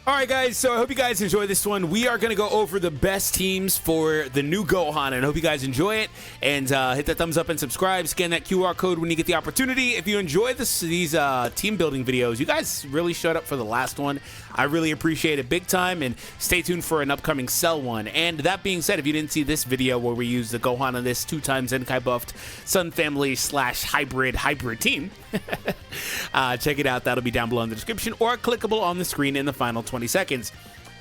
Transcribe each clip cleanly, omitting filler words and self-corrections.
Alright guys, so I hope you guys enjoy this one. We are going to go over the best teams for the new Gohan, and I hope you guys enjoy it. And hit that thumbs up and subscribe. Scan that QR code when you get the opportunity. If you enjoy these team building videos, you guys really showed up for the last one. I really appreciate it big time, and stay tuned for an upcoming Cell one. And that being said, if you didn't see this video where we use the Gohan on this 2x Zenkai buffed Sun Family / hybrid team, check it out. That'll be down below in the description or clickable on the screen in the final 20 seconds.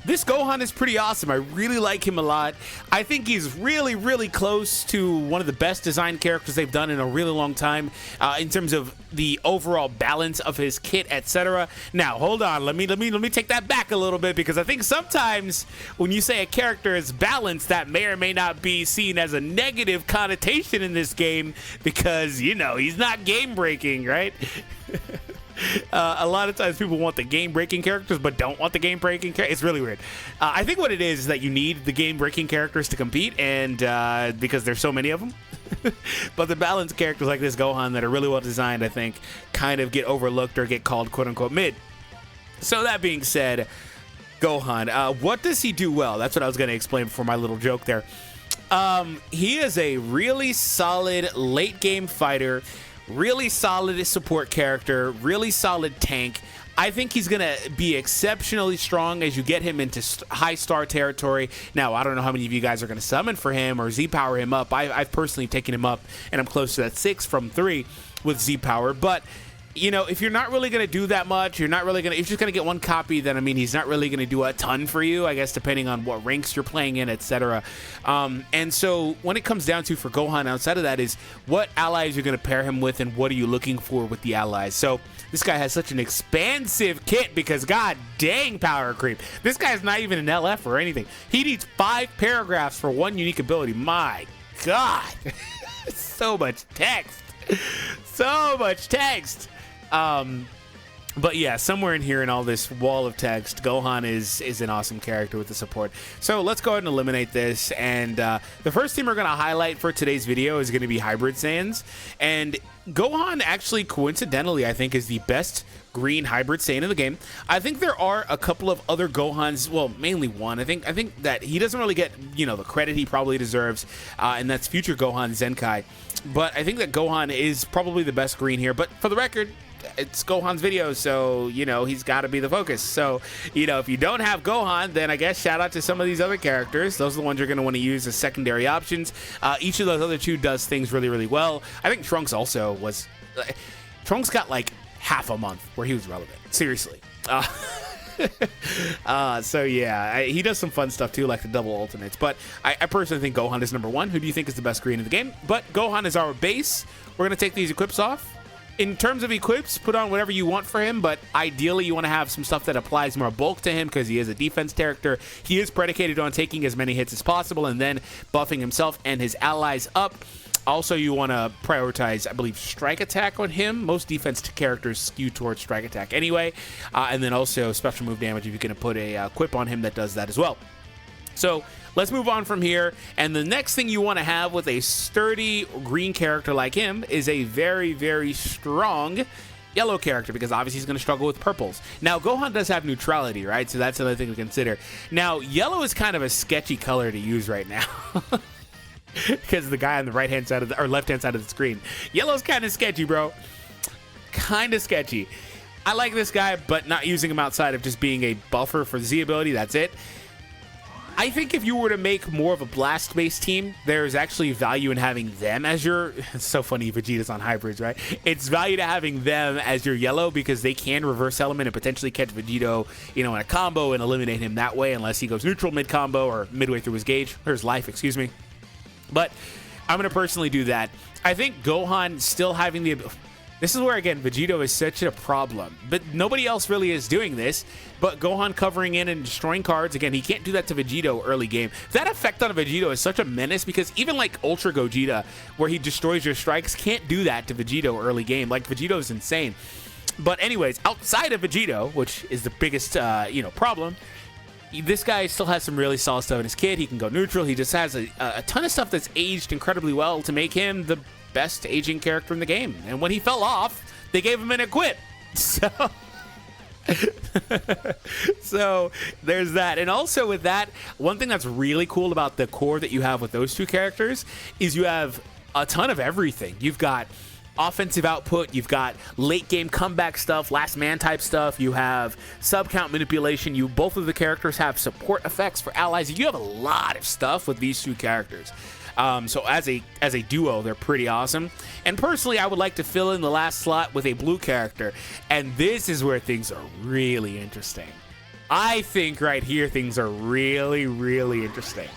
This Gohan is pretty awesome. I really like him a lot. I think he's really close to one of the best designed characters they've done in a really long time in terms of the overall balance of his kit, etc. Now, hold on. Let me take that back a little bit, because I think sometimes when you say a character is balanced, that may or may not be seen as a negative connotation in this game, because, you know, he's not game breaking, right? A lot of times people want the game-breaking characters but don't want the game-breaking characters. It's really weird. I think what it is that you need the game-breaking characters to compete, and because there's so many of them. But the balanced characters like this Gohan that are really well designed, I think, kind of get overlooked or get called quote-unquote mid. So that being said, Gohan, what does he do well? That's what I was going to explain before my little joke there. He is a really solid late-game fighter, really solid support character, really solid tank. I think he's going to be exceptionally strong as you get him into high star territory. Now, I don't know how many of you guys are going to summon for him or Z-Power him up. I've personally taken him up, and I'm close to that 6 from 3 with Z-Power. But, you know, if you're not really going to do that much, you're just going to get one copy, then, I mean, he's not really going to do a ton for you, I guess, depending on what ranks you're playing in, etc. And so when it comes down to for Gohan outside of that is what allies you're going to pair him with and what are you looking for with the allies. So this guy has such an expansive kit because, god dang, power creep. This guy's not even an LF or anything. He needs 5 paragraphs for one unique ability. My god. So much text. So much text. But yeah, somewhere in here in all this wall of text, Gohan is an awesome character with the support. So let's go ahead and eliminate this. And the first team we're going to highlight for today's video is going to be Hybrid Saiyans. And Gohan actually, coincidentally, I think is the best green hybrid Saiyan in the game. I think there are a couple of other Gohans, well, mainly one. I think that he doesn't really get, you know, the credit he probably deserves, and that's future Gohan Zenkai. But I think that Gohan is probably the best green here. But for the record, it's Gohan's video, so, you know, he's got to be the focus. So, you know, if you don't have Gohan, then I guess shout out to some of these other characters. Those are the ones you're going to want to use as secondary options. Each of those other two does things really well. I think Trunks also was... Trunks got like half a month where he was relevant. Seriously. So yeah, he does some fun stuff too, like the double ultimates. But I personally think Gohan is number 1. Who do you think is the best green in the game? But Gohan is our base. We're going to take these equips off. In terms of equips, put on whatever you want for him, but ideally you want to have some stuff that applies more bulk to him because he is a defense character. He is predicated on taking as many hits as possible and then buffing himself and his allies up. Also, you want to prioritize, I believe, strike attack on him. Most defense characters skew towards strike attack anyway. And then also special move damage if you're going to put a quip on him that does that as well. So let's move on from here. And the next thing you want to have with a sturdy green character like him is a very strong yellow character, because obviously he's going to struggle with purples. Now, Gohan does have neutrality, right? So that's another thing to consider. Now, yellow is kind of a sketchy color to use right now. Because the guy on the right-hand side of the, or left-hand side of the screen. Yellow's kind of sketchy, bro. Kind of sketchy. I like this guy, but not using him outside of just being a buffer for the Z ability. That's it. I think if you were to make more of a blast-based team, there's actually value in having them as your... It's so funny, Vegeta's on hybrids, right? It's value to having them as your yellow because they can reverse element and potentially catch Vegito, you know, in a combo and eliminate him that way unless he goes neutral mid-combo or midway through his gauge, or his life, excuse me. But I'm going to personally do that. I think Gohan still having the... This is where, again, Vegito is such a problem. But nobody else really is doing this. But Gohan covering in and destroying cards, again, he can't do that to Vegito early game. That effect on Vegito is such a menace because even like Ultra Gogeta, where he destroys your strikes, can't do that to Vegito early game. Like, Vegito is insane. But anyways, outside of Vegito, which is the biggest, you know, problem, this guy still has some really solid stuff in his kit. He can go neutral. He just has a ton of stuff that's aged incredibly well to make him the best aging character in the game. And when he fell off, they gave him an equip. So So there's that. And also with that, one thing that's really cool about the core that you have with those two characters is you have a ton of everything. You've got offensive output, you've got late game comeback stuff, last man type stuff, you have sub count manipulation, both of the characters have support effects for allies. You have a lot of stuff with these two characters. So as a duo, they're pretty awesome. And personally, I would like to fill in the last slot with a blue character. And this is where things are really interesting. I think right here things are really, really interesting.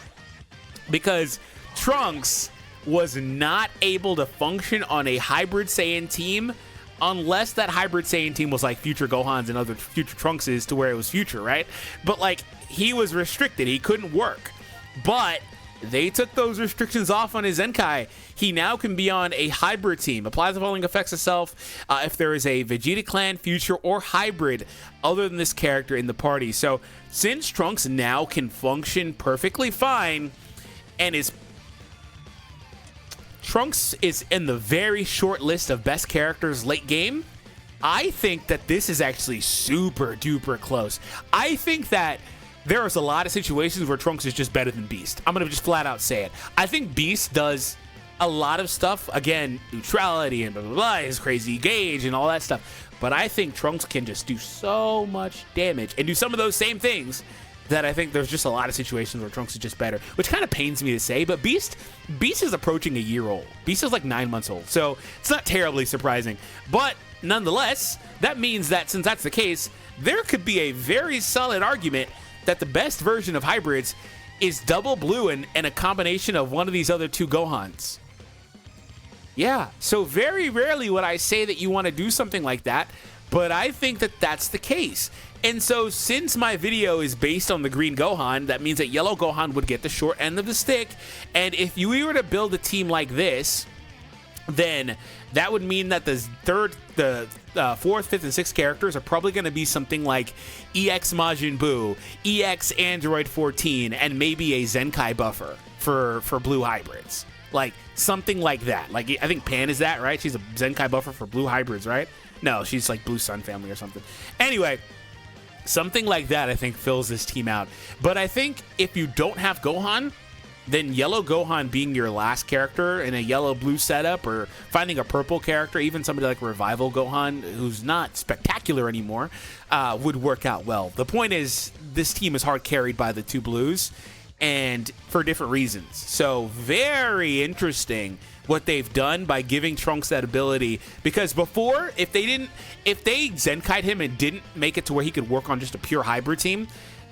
Because Trunks was not able to function on a hybrid Saiyan team unless that hybrid Saiyan team was like future Gohans and other future Trunkses to where it was future, right? But like, he was restricted. He couldn't work. But they took those restrictions off on his Zenkai. He now can be on a hybrid team. Applies the following effects itself if there is a Vegeta clan, future, or hybrid other than this character in the party. So since Trunks now can function perfectly fine and Trunks is in the very short list of best characters late game, I think that this is actually super duper close. I think that there is a lot of situations where Trunks is just better than Beast. I'm going to just flat out say it. I think Beast does a lot of stuff. Again, neutrality and blah, blah, blah, his crazy gauge and all that stuff. But I think Trunks can just do so much damage and do some of those same things that I think there's just a lot of situations where Trunks is just better, which kind of pains me to say, but Beast is approaching a year old. Beast is like 9 months old, so it's not terribly surprising. But nonetheless, that means that since that's the case, there could be a very solid argument that the best version of hybrids is double blue and a combination of one of these other two Gohans. Yeah, so very rarely would I say that you want to do something like that, but I think that that's the case. And so since my video is based on the green Gohan, that means that yellow Gohan would get the short end of the stick. And if you were to build a team like this, then that would mean that the fourth, fifth, and sixth characters are probably going to be something like EX Majin Buu, EX Android 14, and maybe a Zenkai buffer for blue hybrids. Like something like that. Like I think Pan is that, right? She's a Zenkai buffer for blue hybrids, right? No, she's like Blue Sun family or something. Anyway, something like that I think fills this team out. But I think if you don't have Gohan, then yellow Gohan being your last character in a yellow-blue setup, or finding a purple character, even somebody like Revival Gohan, who's not spectacular anymore, would work out well. The point is, this team is hard carried by the two blues, and for different reasons. So very interesting what they've done by giving Trunks that ability, because before, if they Zenkai'd him and didn't make it to where he could work on just a pure hybrid team,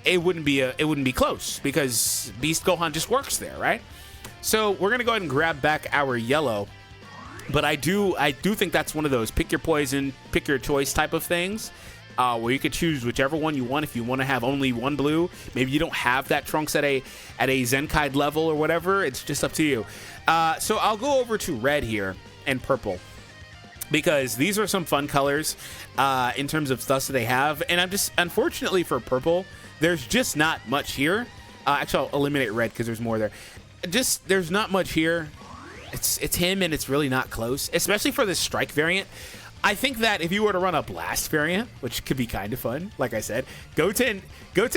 it wouldn't be close, because Beast Gohan just works there, right? So we're gonna go ahead and grab back our yellow, but I do think that's one of those pick your poison, pick your choice type of things, where you could choose whichever one you want. If you want to have only one blue, maybe you don't have that Trunks at a Zenkai level or whatever, it's just up to you. So I'll go over to red here and purple, because these are some fun colors in terms of stuff that they have, and I'm just, unfortunately for purple, there's just not much here. Actually, I'll eliminate red because there's more there. There's not much here. It's him, and it's really not close, especially for this strike variant. I think that if you were to run a blast variant, which could be kind of fun, like I said, Goten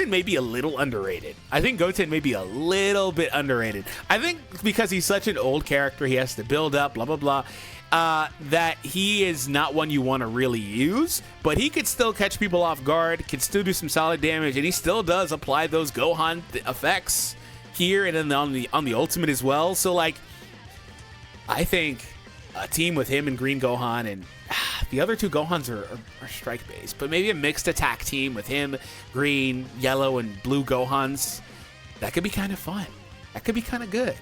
may be a little underrated. I think Goten may be a little bit underrated. I think because he's such an old character, he has to build up, blah, blah, blah, that he is not one you want to really use, but he could still catch people off guard, can still do some solid damage, and he still does apply those Gohan effects here and then on the ultimate as well. So, like, I think a team with him and green Gohan, and the other two Gohans are strike based, but maybe a mixed attack team with him, green, yellow, and blue Gohans, that could be kind of fun. That could be kind of good.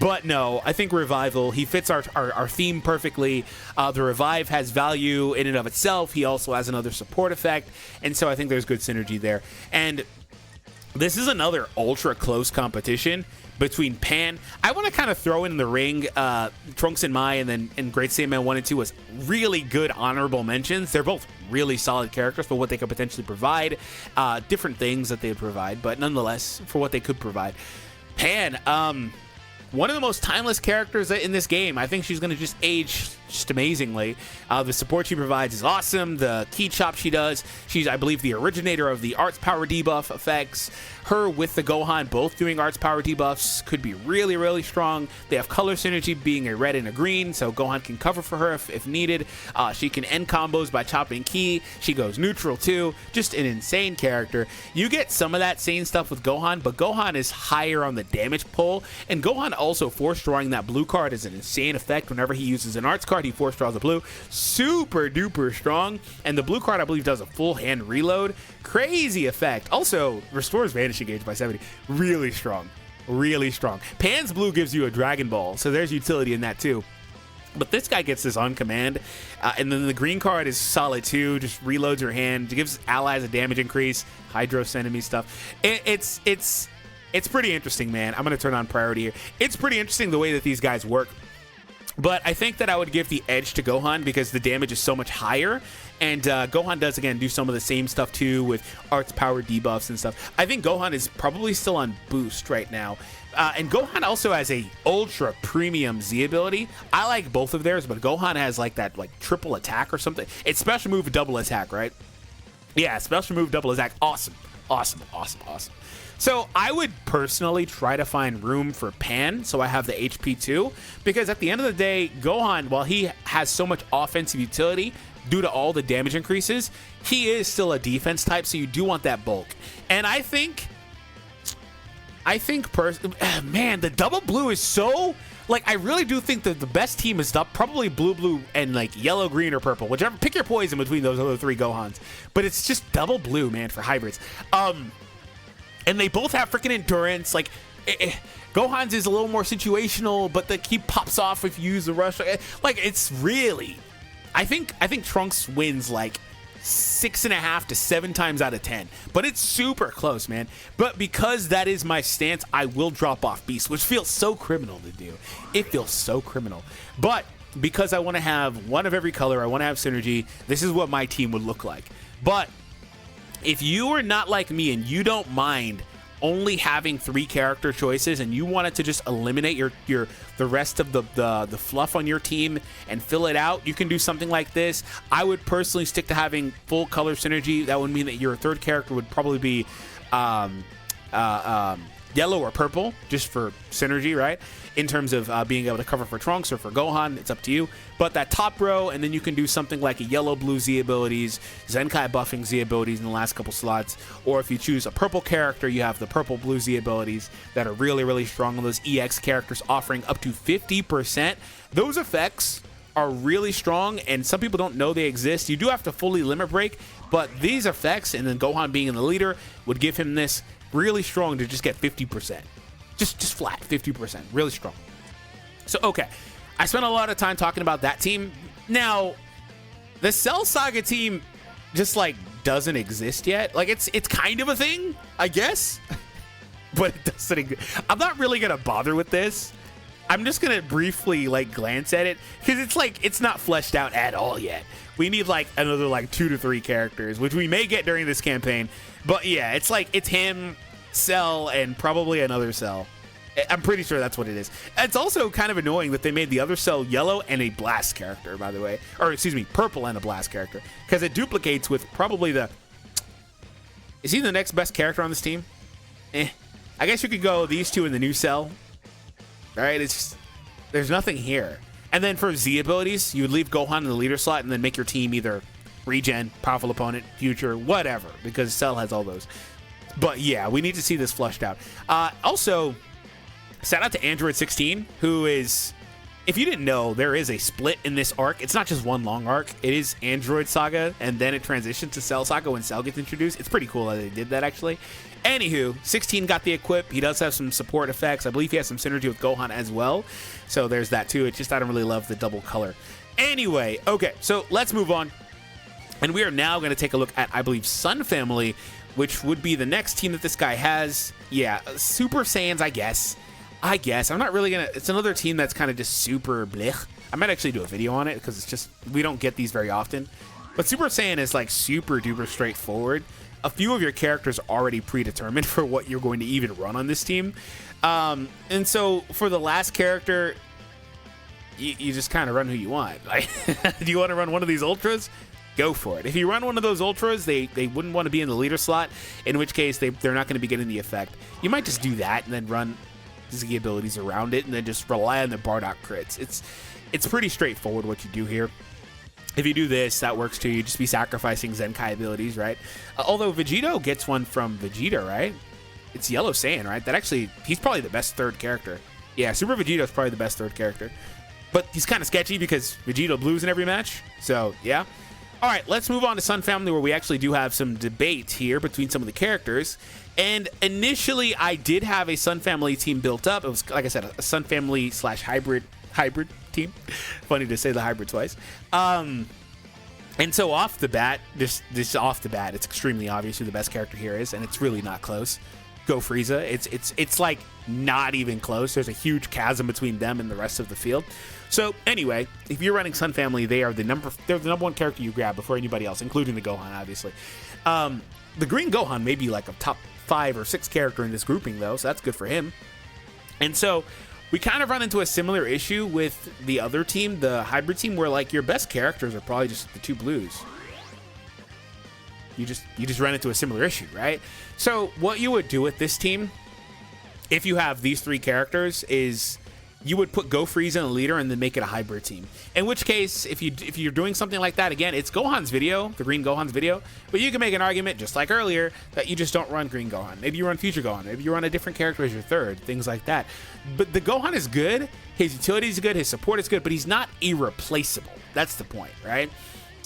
But no, I think Revival, he fits our theme perfectly. The Revive has value in and of itself. He also has another support effect, and so I think there's good synergy there. And this is another ultra close competition between Pan. I want to kind of throw in the ring Trunks and Mai, and Great Saiyaman 1 and 2 was really good honorable mentions. They're both really solid characters for what they could potentially provide, different things that they would provide, but nonetheless, for what they could provide. Pan, one of the most timeless characters in this game. I think she's going to just age just amazingly. The support she provides is awesome. The key chop she does, she's, I believe, the originator of the arts power debuff effects. Her with the Gohan both doing arts power debuffs could be really, really strong. They have color synergy being a red and a green, so Gohan can cover for her if needed. She can end combos by chopping ki. She goes neutral too. Just an insane character. You get some of that same stuff with Gohan, but Gohan is higher on the damage pull, and Gohan also force drawing that blue card is an insane effect. Whenever he uses an arts card, he force draws a blue. Super duper strong, and the blue card I believe does a full hand reload. Crazy effect. Also restores vanishing gauge by 70. Really strong. Really strong. Pan's blue gives you a Dragon Ball, so there's utility in that too. But this guy gets this on command, and then the green card is solid too. Just reloads your hand, gives allies a damage increase, hydros enemy stuff. It's pretty interesting, man. I'm gonna turn on priority here. It's pretty interesting the way that these guys work. But I think that I would give the edge to Gohan because the damage is so much higher. And Gohan does, again, do some of the same stuff, too, with arts power debuffs and stuff. I think Gohan is probably still on boost right now. And Gohan also has a ultra premium Z ability. I like both of theirs, but Gohan has like that triple attack or something. It's special move double attack, right? Yeah, special move double attack. Awesome. Awesome, awesome, awesome. So I would personally try to find room for Pan, so I have the HP too, because at the end of the day, Gohan, while he has so much offensive utility due to all the damage increases, he is still a defense type, so you do want that bulk. And I think man, the double blue is so, I really do think that the best team is probably blue, and yellow, green, or purple, whichever. Pick your poison between those other three Gohans. But it's just double blue, man, for hybrids. And they both have freaking endurance. Gohan's is a little more situational, but the key pops off if you use the rush. It's really, I think Trunks wins 6.5 to 7 times out of 10, but it's super close, man. But because that is my stance, I will drop off Beast, which feels so criminal to do. It feels so criminal, but because I want to have one of every color, I want to have synergy. This is what my team would look like. But if you are not like me and you don't mind only having 3 character choices and you wanted to just eliminate the rest of the fluff on your team and fill it out, you can do something like this. I would personally stick to having full color synergy. That would mean that your third character would probably be yellow or purple, just for synergy, right? In terms of being able to cover for Trunks or for Gohan, it's up to you. But that top row, and then you can do something like a yellow-blue Z abilities, Zenkai buffing Z abilities in the last couple slots, or if you choose a purple character, you have the purple-blue Z abilities that are really, really strong on those EX characters, offering up to 50%. Those effects are really strong, and some people don't know they exist. You do have to fully limit break, but these effects, and then Gohan being in the leader, would give him this really strong to just get 50%. Just flat 50%, really strong. So okay, I spent a lot of time talking about that team. Now the Cell Saga team just doesn't exist yet. It's kind of a thing, I guess, but it doesn't exist. I'm not really gonna bother with this. I'm just gonna briefly glance at it because it's not fleshed out at all yet. We need another 2 to 3 characters, which we may get during this campaign. But yeah, it's him, Cell, and probably another Cell. I'm pretty sure that's what it is. It's also kind of annoying that they made the other Cell yellow and a Blast character, by the way. Or excuse me, purple and a Blast character. Because it duplicates with probably the... Is he the next best character on this team? I guess you could go these two in the new Cell. Alright, it's just... There's nothing here. And then for Z abilities, you would leave Gohan in the leader slot and then make your team either regen, powerful opponent, future, whatever. Because Cell has all those. But yeah, we need to see this flushed out. Also, shout out to Android 16, who is, if you didn't know, there is a split in this arc. It's not just one long arc. It is Android Saga, and then it transitions to Cell Saga when Cell gets introduced. It's pretty cool that they did that, actually. Anywho, 16 got the equip. He does have some support effects. I believe he has some synergy with Gohan as well. So there's that too. It's just I don't really love the double color. Anyway, okay, so let's move on. And we are now going to take a look at, I believe, Sun Family, which would be the next team that this guy has. Yeah, Super Saiyans, I guess. I'm not really gonna... It's another team that's kind of just super blech. I might actually do a video on it because it's just... We don't get these very often. But Super Saiyan is super duper straightforward. A few of your characters are already predetermined for what you're going to even run on this team. And so for the last character... you just kind of run who you want. Like, do you want to run one of these ultras? Go for it. If you run one of those ultras, they wouldn't want to be in the leader slot, in which case they're not going to be getting the effect. You might just do that and then run Z abilities around it and then just rely on the Bardock crits. It's pretty straightforward what you do here. If you do this, that works too. You just be sacrificing Zenkai abilities, right? Although Vegito gets one from Vegeta, right? It's Yellow Saiyan, right? That actually, he's probably the best third character. Yeah, Super Vegito is probably the best third character. But he's kind of sketchy because Vegito blues in every match. So, yeah. All right, let's move on to Sun Family, where we actually do have some debate here between some of the characters. And initially, I did have a Sun Family team built up. It was, like I said, a Sun Family / hybrid team. Funny to say the hybrid twice. And so off the bat, this off the bat, it's extremely obvious who the best character here is, and it's really not close. Go Frieza. It's like not even close. There's a huge chasm between them and the rest of the field. So anyway, if you're running Sun Family, they're the number one character you grab before anybody else, including the Gohan, obviously. The Green Gohan may be like a top 5 or 6 character in this grouping, though, so that's good for him. And so we kind of run into a similar issue with the other team, the hybrid team, where like your best characters are probably just the 2 blues. You just run into a similar issue, right? So what you would do with this team, if you have these 3 characters, is you would put Go Frieza in the leader and then make it a hybrid team. In which case, if you're doing something like that, again, it's Gohan's video, the Green Gohan's video, but you can make an argument, just like earlier, that you just don't run Green Gohan. Maybe you run Future Gohan. Maybe you run a different character as your third, things like that. But the Gohan is good, his utility is good, his support is good, but he's not irreplaceable. That's the point, right?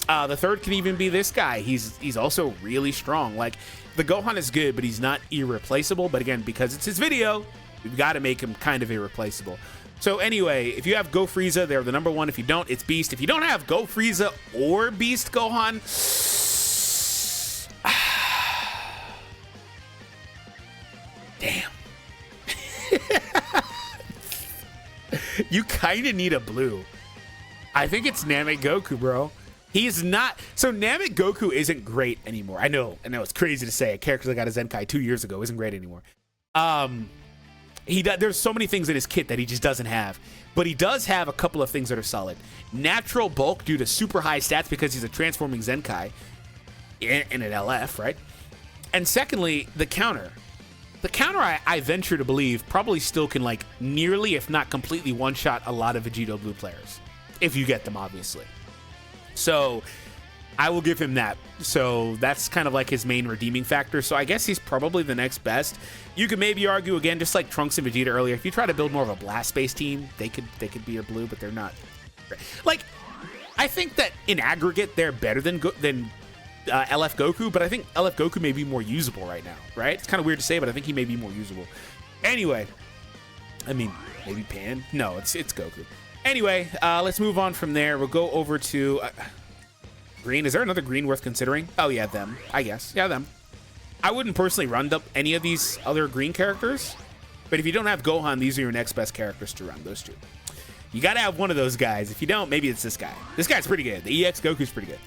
The third can even be this guy. He's also really strong. Like, the Gohan is good, but he's not irreplaceable. But again, because it's his video, we've got to make him kind of irreplaceable. So anyway, if you have Go Frieza, they're the number 1. If you don't, it's Beast. If you don't have Go Frieza or Beast Gohan, damn. You kind of need a blue. I think it's Namek Goku, bro. He's not. So Namek Goku isn't great anymore. I know it's crazy to say. A character that got a Zenkai 2 years ago isn't great anymore. There's so many things in his kit that he just doesn't have, but he does have a couple of things that are solid. Natural bulk due to super high stats because he's a transforming Zenkai in an LF, right? And secondly, the counter. The counter, I venture to believe, probably still can like nearly, if not completely, one-shot a lot of Vegito blue players, if you get them, obviously. So I will give him that. So that's kind of like his main redeeming factor. So I guess he's probably the next best. You could maybe argue again, just like Trunks and Vegeta earlier, if you try to build more of a blast-based team, they could be your blue, but they're not. Like, I think that in aggregate they're better than LF Goku, but I think LF Goku may be more usable right now, right? It's kind of weird to say, but I think he may be more usable. Anyway, I mean, maybe Pan? No, it's Goku. Anyway, let's move on from there. We'll go over to Green. Is there another Green worth considering? Oh, yeah, them, I guess. Yeah, them. I wouldn't personally run up any of these other Green characters, but if you don't have Gohan, these are your next best characters to run, those 2. You got to have one of those guys. If you don't, maybe it's this guy. This guy's pretty good. The EX Goku's pretty good.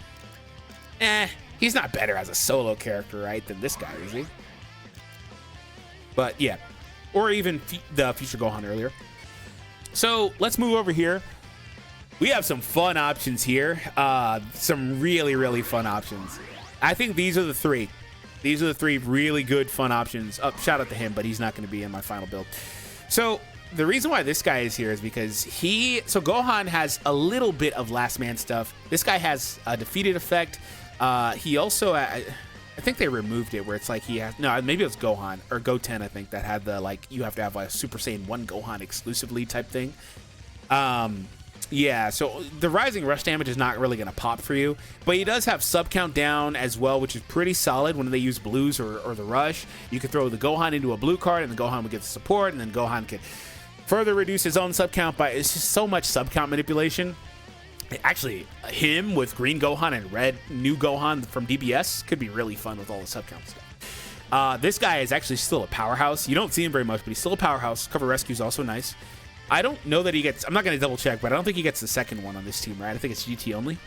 He's not better as a solo character, right, than this guy, is he? But, yeah. Or even the Future Gohan earlier. So, let's move over here. We have some fun options here. Some really, really fun options. I think these are the 3. These are the 3 really good, fun options. Shout out to him, but he's not going to be in my final build. So, the reason why this guy is here is because so Gohan has a little bit of last man stuff. This guy has a defeated effect. He also, I think they removed it where it's like he has, no, maybe it was Gohan or Goten, I think, that had the, like, you have to have a Super Saiyan 1 Gohan exclusively type thing. Yeah, so the rising rush damage is not really going to pop for you, but he does have sub count down as well, which is pretty solid when they use blues or the rush. You can throw the Gohan into a blue card and the Gohan will get the support, and then Gohan can further reduce his own sub count by, it's just so much sub count manipulation. Actually, him with Green Gohan and Red New Gohan from DBS could be really fun with all the sub count stuff. This guy is actually still a powerhouse. You don't see him very much, but he's still a powerhouse. Cover Rescue is also nice. I don't know that he gets, I'm not going to double check, but I don't think he gets the second one on this team, right? I think it's GT only.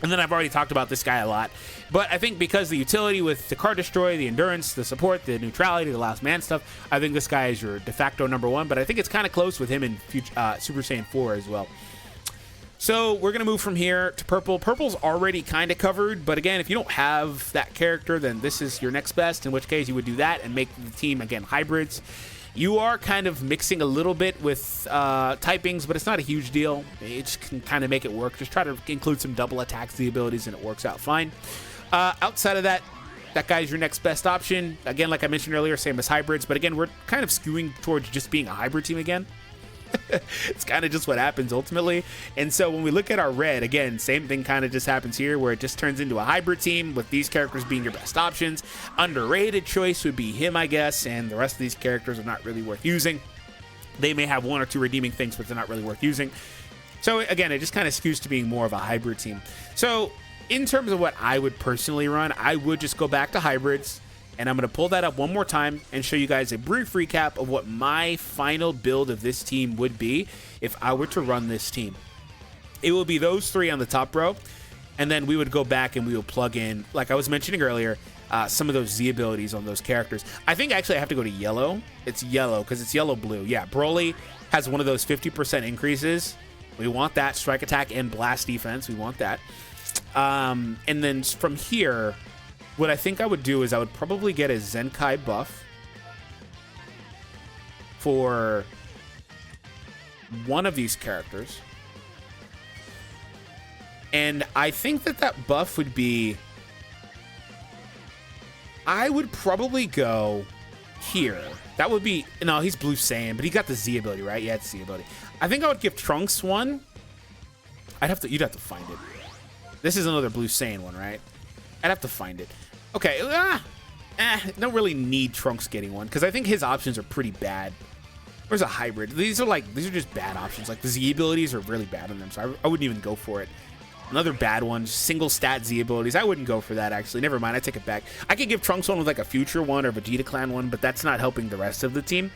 And then I've already talked about this guy a lot. But I think because the utility with the Card Destroy, the Endurance, the support, the neutrality, the last man stuff, I think this guy is your de facto number 1. But I think it's kind of close with him in Super Saiyan 4 as well. So we're going to move from here to purple. Purple's already kind of covered, but again, if you don't have that character, then this is your next best, in which case you would do that and make the team, again, hybrids. You are kind of mixing a little bit with typings, but it's not a huge deal. It just can kind of make it work. Just try to include some double attacks, the abilities, and it works out fine. Outside of that, that guy's your next best option. Again, like I mentioned earlier, same as hybrids, but again, we're kind of skewing towards just being a hybrid team again. It's kind of just what happens ultimately. And so when we look at our red, again, same thing kind of just happens here, where it just turns into a hybrid team with these characters being your best options. Underrated choice would be him, I guess, and the rest of these characters are not really worth using. They may have one or two redeeming things, but they're not really worth using. So again, it just kind of skews to being more of a hybrid team. So in terms of what I would personally run, I would just go back to hybrids. And I'm going to pull that up one more time and show you guys a brief recap of what my final build of this team would be if I were to run this team. It will be those three on the top row, and then we would go back and we will plug in, like I was mentioning earlier, some of those Z abilities on those characters. I think actually I have to go to yellow. It's yellow because it's yellow-blue. Yeah, Broly has one of those 50% increases. We want that. Strike attack and blast defense. We want that. And then from here, what I think I would do is I would probably get a Zenkai buff for one of these characters. And I think that that buff would be... I would probably go here. That would be... No, he's Blue Saiyan, but he got the Z ability, right? Yeah, it's Z ability. I think I would give Trunks one. You'd have to find it. This is another Blue Saiyan one, right? I'd have to find it. Okay, don't really need Trunks getting one because I think his options are pretty bad. Where's a hybrid? These are just bad options. Like the Z abilities are really bad on them, so I wouldn't even go for it. Another bad one, single stat Z abilities. I wouldn't go for that actually. Never mind, I take it back. I could give Trunks one with like a future one or Vegeta Clan one, but that's not helping the rest of the team.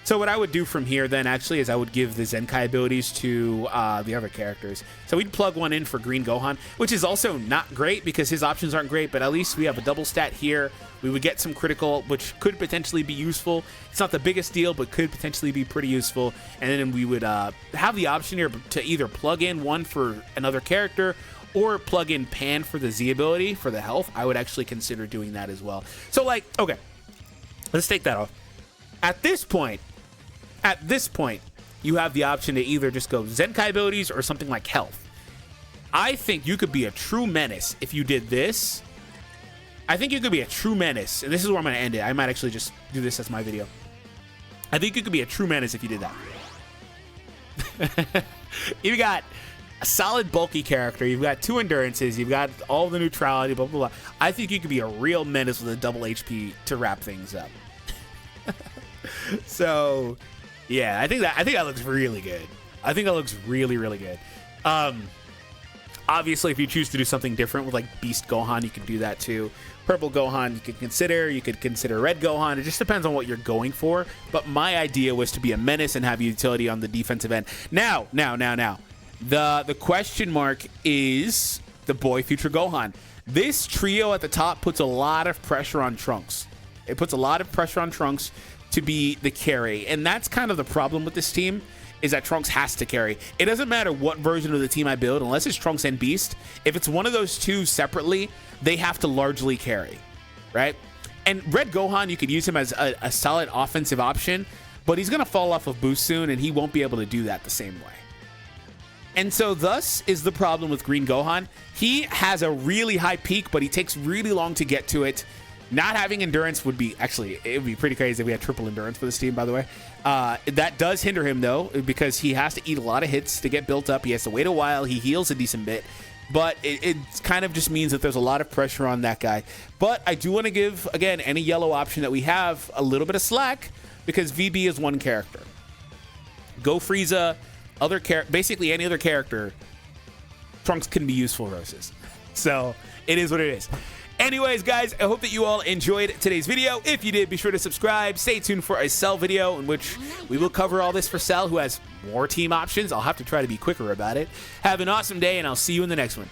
So what I would do from here then actually is I would give the Zenkai abilities to the other characters. So we'd plug one in for Green Gohan, which is also not great because his options aren't great, but at least we have a double stat here. We would get some critical, which could potentially be useful. It's not the biggest deal, but could potentially be pretty useful. And then we would have the option here to either plug in one for another character or plug in Pan for the Z ability for the health. I would actually consider doing that as well. So like, okay, let's take that off. At this point, you have the option to either just go Zenkai abilities or something like health. I think you could be a true menace if you did this. I think you could be a true menace, and this is where I'm going to end it. I might actually just do this as my video. I think you could be a true menace if you did that. You've got a solid bulky character. You've got 2 endurances. You've got all the neutrality, blah, blah, blah. I think you could be a real menace with a double HP to wrap things up. So... yeah, I think that looks really good. I think that looks really, really good. Obviously, if you choose to do something different with like Beast Gohan, you can do that too. Purple Gohan, you could consider. You could consider Red Gohan. It just depends on what you're going for. But my idea was to be a menace and have utility on the defensive end. Now. The question mark is the boy Future Gohan. This trio at the top puts a lot of pressure on Trunks. It puts a lot of pressure on Trunks to be the carry, and that's kind of the problem with this team, is that Trunks has to carry. It doesn't matter what version of the team I build, unless it's Trunks and Beast. If it's one of those two separately, they have to largely carry, right? And Red Gohan, you could use him as a solid offensive option, but he's going to fall off of boost soon, and he won't be able to do that the same way. And so thus is the problem with Green Gohan. He has a really high peak, but he takes really long to get to it. Not having endurance would be, actually, it would be pretty crazy if we had triple endurance for this team, by the way. That does hinder him, though, because he has to eat a lot of hits to get built up. He has to wait a while. He heals a decent bit. But it kind of just means that there's a lot of pressure on that guy. But I do want to give, again, any yellow option that we have a little bit of slack, because VB is one character. Go Frieza, basically any other character, Trunks can be useful versus. So it is what it is. Anyways, guys, I hope that you all enjoyed today's video. If you did, be sure to subscribe. Stay tuned for a Cell video in which we will cover all this for Cell, who has more team options. I'll have to try to be quicker about it. Have an awesome day, and I'll see you in the next one.